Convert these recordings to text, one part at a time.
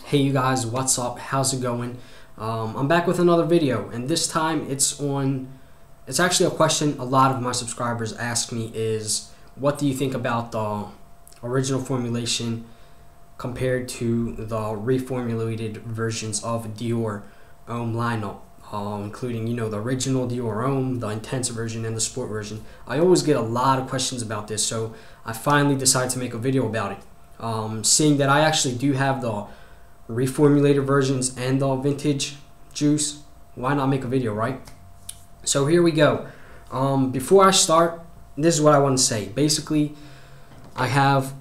Hey you guys, what's up? How's it going? I'm back with another video, and this time it's actually a question a lot of my subscribers ask me is, what do you think about the original formulation compared to the reformulated versions of Dior Homme lineup, including, the original Dior Homme, the intense version, and the sport version. I always get a lot of questions about this, so I finally decided to make a video about it. Seeing that I actually do have the reformulated versions and the vintage juice, why not make a video, right? So here we go. Before I start, this is what I want to say. Basically, I have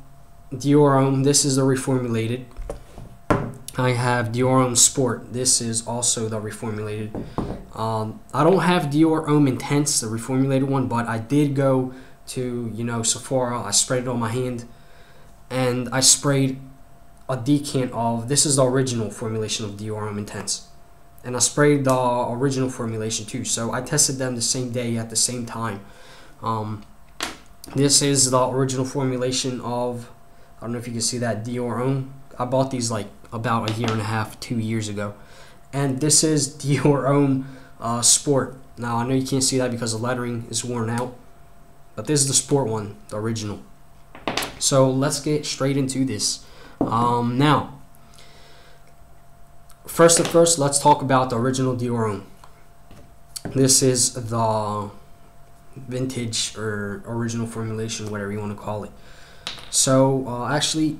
Dior Homme. This is the reformulated. I have Dior Homme Sport. This is also the reformulated. I don't have Dior Homme Intense, the reformulated one, but I did go to Sephora. I sprayed it on my hand, and I sprayed a decant of, this is the original formulation of Dior Homme Intense, and I sprayed the original formulation too, so I tested them the same day at the same time. This is the original formulation of, I don't know if you can see that, Dior Homme. I bought these like about a year and a half, 2 years ago. And this is Dior Homme Sport. Now I know you can't see that because the lettering is worn out, but this is the sport one, the original. So let's get straight into this. Now, first, let's talk about the original Dior Homme. This is the vintage or original formulation, whatever you want to call it. So, actually,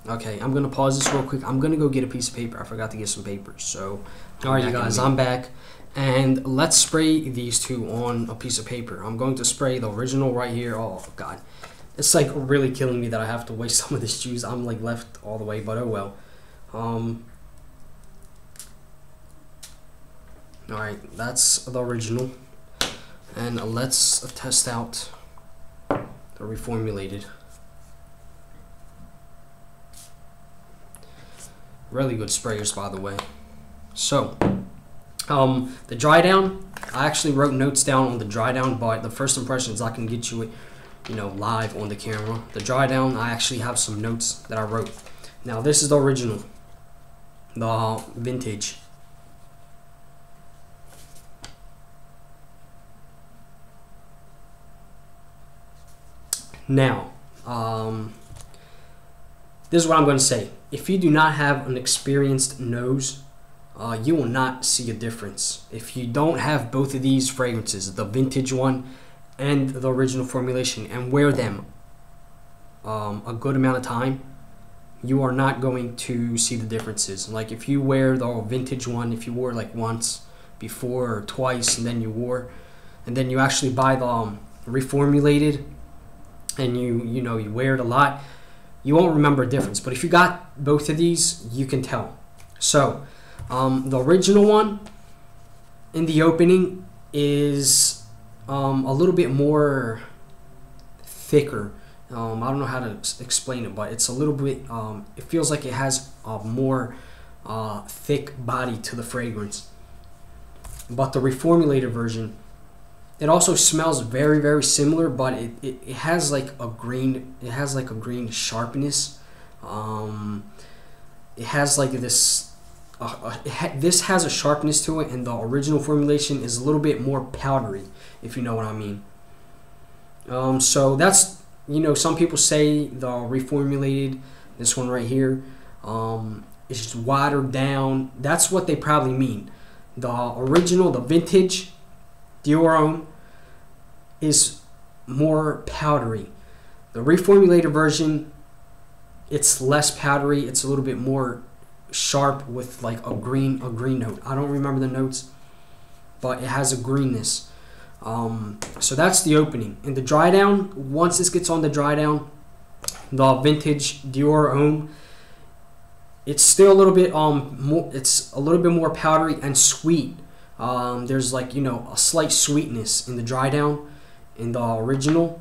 okay, I'm going to pause this real quick. I'm going to go get a piece of paper. I forgot to get some paper. So, alright you guys, I'm back. And let's spray these two on a piece of paper. I'm going to spray the original right here. Oh, God. It's like really killing me that I have to waste some of this juice. I'm like left all the way, but oh well. Alright, that's the original. And let's test out the reformulated. Really good sprayers, by the way. So, the dry down, I actually wrote notes down on the dry down, but the first impressions I can get you live on the camera. The dry down, I actually have some notes that I wrote. Now this is the original, the vintage. Now, this is what I'm going to say. If you do not have an experienced nose, you will not see a difference. If you don't have both of these fragrances, the vintage one and the original formulation, and wear them a good amount of time, you are not going to see the differences. Like if you wear the vintage one, if you wore like once before or twice, and then you actually buy the reformulated, and you wear it a lot, you won't remember a difference. But if you got both of these, you can tell. So the original one in the opening is a little bit more thicker. I don't know how to explain it, but it's a little bit, it feels like it has a more thick body to the fragrance. But the reformulated version, it also smells very, very similar, but it has like a green, sharpness. It has like this, this has a sharpness to it, and the original formulation is a little bit more powdery, if you know what I mean. So that's, some people say the reformulated, this one right here, is just watered down. That's what they probably mean. The original, the vintage Dior Homme, is more powdery. The reformulated version, it's less powdery. It's a little bit more sharp with like a green note. I don't remember the notes, but it has a greenness. So that's the opening. In the dry down, once this gets on the dry down, the vintage Dior Homme, it's still a little bit it's a little bit more powdery and sweet. There's like a slight sweetness in the dry down. In the original,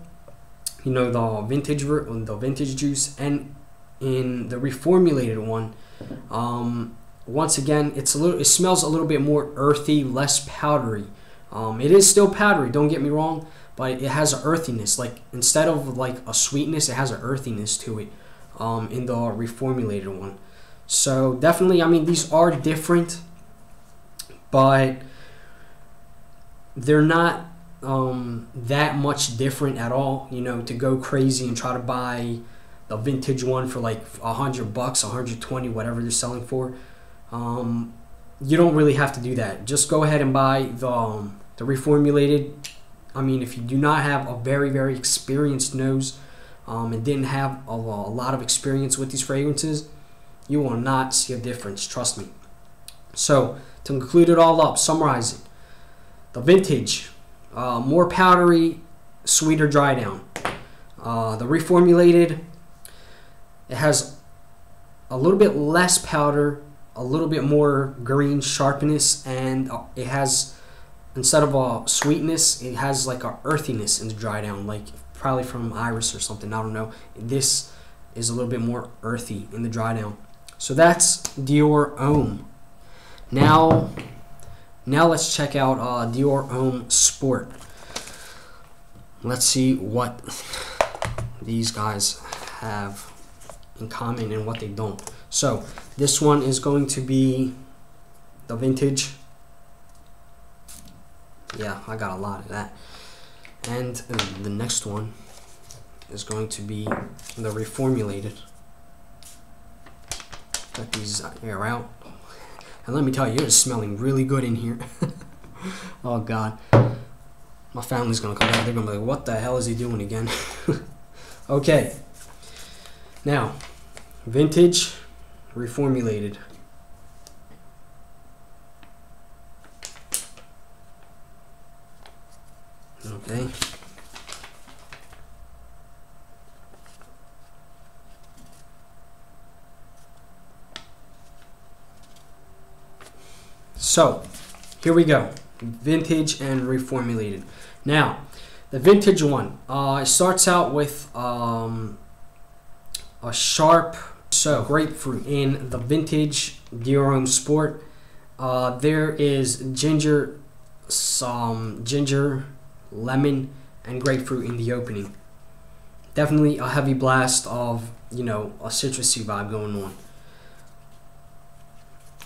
the vintage juice, and in the reformulated one, once again, it smells a little bit more earthy, less powdery. It is still powdery, don't get me wrong, but it has an earthiness. Like instead of like a sweetness, it has an earthiness to it in the reformulated one. So definitely, I mean, these are different, but they're not that much different at all. You know, to go crazy and try to buy the vintage one for like $100, $120, whatever they're selling for. You don't really have to do that. Just go ahead and buy the reformulated. I mean, if you do not have a very, very experienced nose and didn't have a lot of experience with these fragrances, you will not see a difference, trust me. So, to conclude it all up, summarizing, the vintage, more powdery, sweeter dry down. The reformulated, it has a little bit less powder, a little bit more green sharpness, and it has, instead of a sweetness, it has like a earthiness in the dry down, like probably from iris or something, I don't know. This is a little bit more earthy in the dry down. So that's Dior Homme. Now let's check out Dior Homme Sport. Let's see what these guys have in common and what they don't. So this one is going to be the vintage. Yeah, I got a lot of that. And the next one is going to be the reformulated. Got these air out. And let me tell you, it's smelling really good in here. Oh God. My family's gonna come back. They're gonna be like, what the hell is he doing again? Okay. Now, vintage, reformulated. Okay. So, here we go. Vintage and reformulated. Now, the vintage one, it starts out with a sharp, grapefruit. In the vintage Dior Homme Sport, there is ginger, lemon, and grapefruit in the opening. Definitely a heavy blast of, you know, a citrusy vibe going on.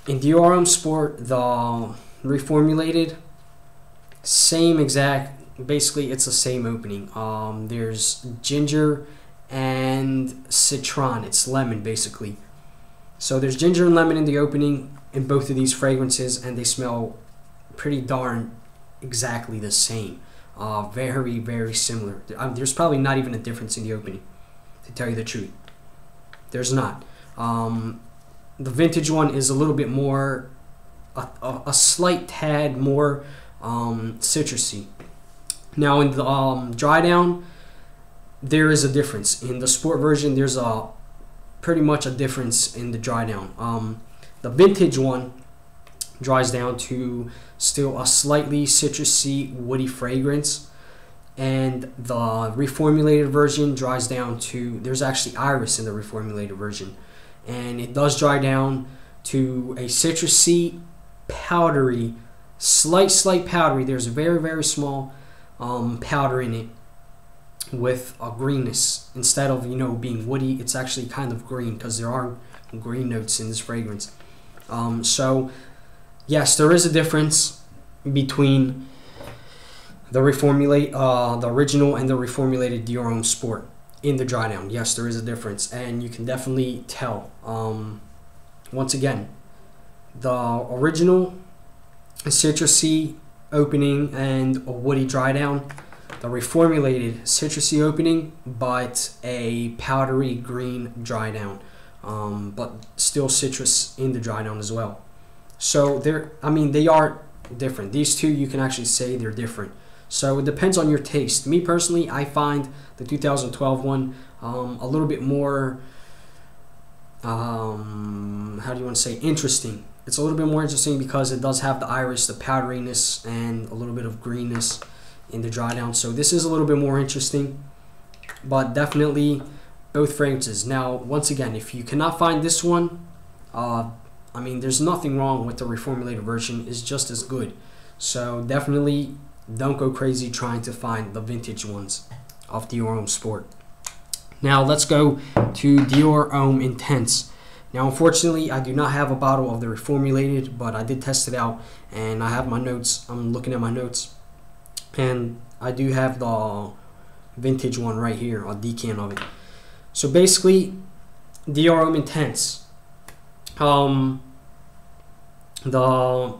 In Dior Homme Sport, the reformulated, same exact, basically it's the same opening. There's ginger and citron, it's lemon basically. So there's ginger and lemon in the opening in both of these fragrances, and they smell pretty darn exactly the same. Very, very similar. There's probably not even a difference in the opening, to tell you the truth. There's not. The vintage one is a little bit more, a slight tad more citrusy. Now in the dry down, there is a difference. In the sport version, there's pretty much a difference in the dry down. The vintage one dries down to still a slightly citrusy, woody fragrance, and the reformulated version dries down to, there's actually iris in the reformulated version, and it does dry down to a citrusy, powdery, slight powdery. There's a very, very small powder in it with a greenness. Instead of, you know, being woody, it's actually kind of green, because there are green notes in this fragrance. So yes, there is a difference between the the original and the reformulated Dior Homme Sport in the dry down. Yes, there is a difference, and you can definitely tell. Once again, the original citrusy opening and a woody dry down. The reformulated citrusy opening, but a powdery green dry down, but still citrus in the dry down as well. So they are different. These two, you can actually say they're different. So it depends on your taste. Me personally, I find the 2012 one a little bit more, how do you want to say, interesting. It's a little bit more interesting because it does have the iris, the powderiness, and a little bit of greenness in the dry down. So this is a little bit more interesting, but definitely both fragrances. Now, once again, if you cannot find this one, there's nothing wrong with the reformulated version. It's just as good. So definitely don't go crazy trying to find the vintage ones of Dior Homme Sport. Now let's go to Dior Homme Intense. Now, unfortunately, I do not have a bottle of the reformulated, but I did test it out, and I have my notes. I'm looking at my notes, and I do have the vintage one right here, a decan of it. So basically, Dior Homme Intense. The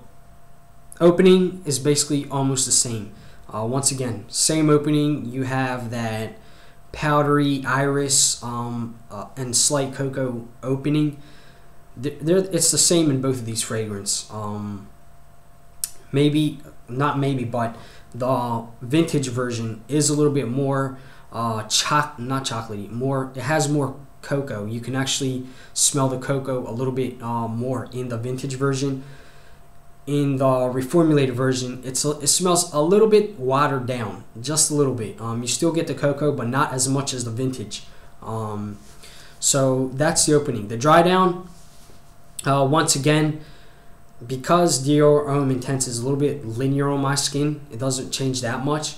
opening is basically almost the same. Once again, same opening. You have that powdery iris and slight cocoa opening. It's the same in both of these fragrances. But the vintage version is a little bit more not chocolatey. It has more cocoa. You can actually smell the cocoa a little bit more in the vintage version. In the reformulated version, it smells a little bit watered down, just a little bit. You still get the cocoa, but not as much as the vintage. So that's the opening. The dry down, once again, because Dior Homme Intense is a little bit linear on my skin, it doesn't change that much.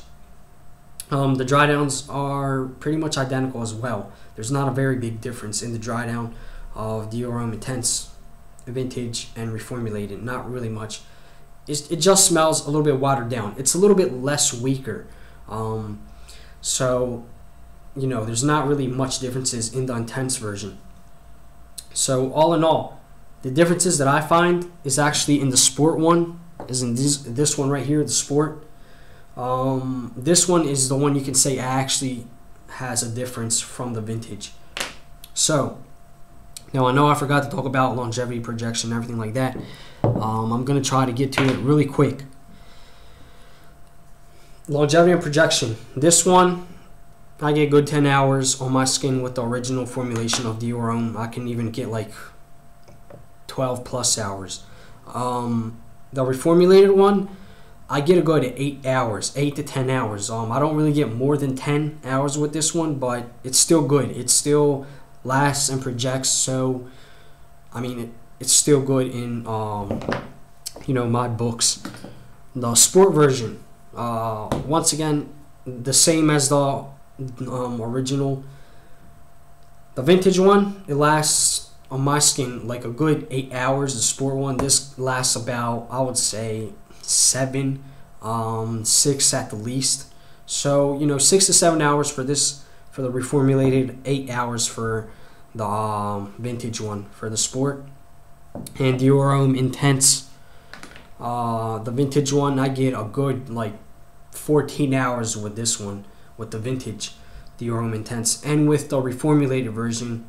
The dry downs are pretty much identical as well. There's not a very big difference in the dry down of Dior Homme Intense vintage and reformulated. Not really much. It just smells a little bit watered down. It's a little bit less weaker. So you know, there's not really much differences in the Intense version. So all in all, the differences that I find is actually in the Sport one, is in this one right here, the Sport. This one is the one you can say actually has a difference from the vintage. So now I know I forgot to talk about longevity, projection, everything like that. I'm going to try to get to it really quick. Longevity and projection. This one, I get good 10 hours on my skin with the original formulation of Dior Homme. I can even get like 12 plus hours. The reformulated one, I get a good 8 hours, 8 to 10 hours. I don't really get more than 10 hours with this one, but it's still good. It still lasts and projects, so I mean it's still good in you know, my books. The Sport version, once again, the same as the original. The vintage one, it lasts on my skin like a good 8 hours. The Sport one, this lasts about, I would say, 7, 6 at the least. So you know, 6 to 7 hours for this, for the reformulated, 8 hours for the vintage one for the Sport. And Dior Homme Intense, the vintage one, I get a good like 14 hours with this one, with the vintage Dior Homme Intense. And with the reformulated version,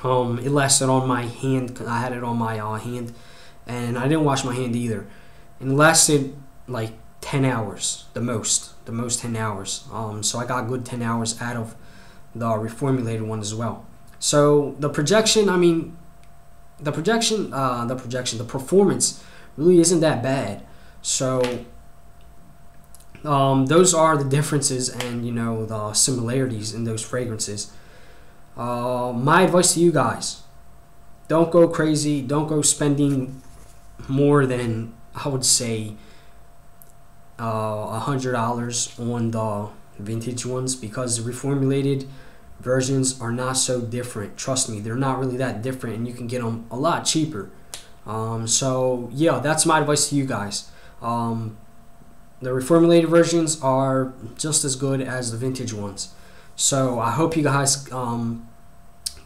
it lasted on my hand. I had it on my hand, and I didn't wash my hand either. And it lasted like 10 hours, the most 10 hours. So I got good 10 hours out of the reformulated one as well. So the projection, I mean, the performance really isn't that bad. So those are the differences and, you know, the similarities in those fragrances. My advice to you guys: don't go crazy. Don't go spending more than, I would say, $100 on the vintage ones, because the reformulated versions are not so different. Trust me, they're not really that different, and you can get them a lot cheaper. So yeah, that's my advice to you guys. The reformulated versions are just as good as the vintage ones. So I hope you guys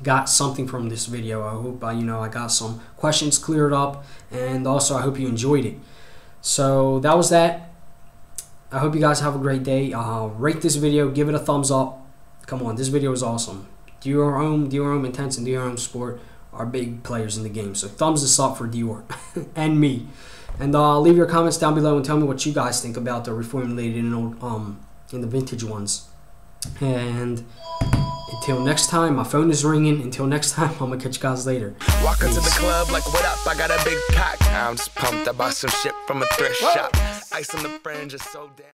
got something from this video. I hope you know, I got some questions cleared up, and also I hope you enjoyed it. So that was that. I hope you guys have a great day. Rate this video, give it a thumbs up. Come on, this video is awesome. Dior Homme Intense, and Dior Homme Sport are big players in the game. So thumbs this up for Dior and me. And leave your comments down below and tell me what you guys think about the reformulated and the vintage ones. And until next time, my phone is ringing. Until next time, I'm gonna catch you guys later. Walk into the club like, what up? I got a big pack. I'm just pumped. I bought some shit from a thrift shop. Ice on the fringe is so damn.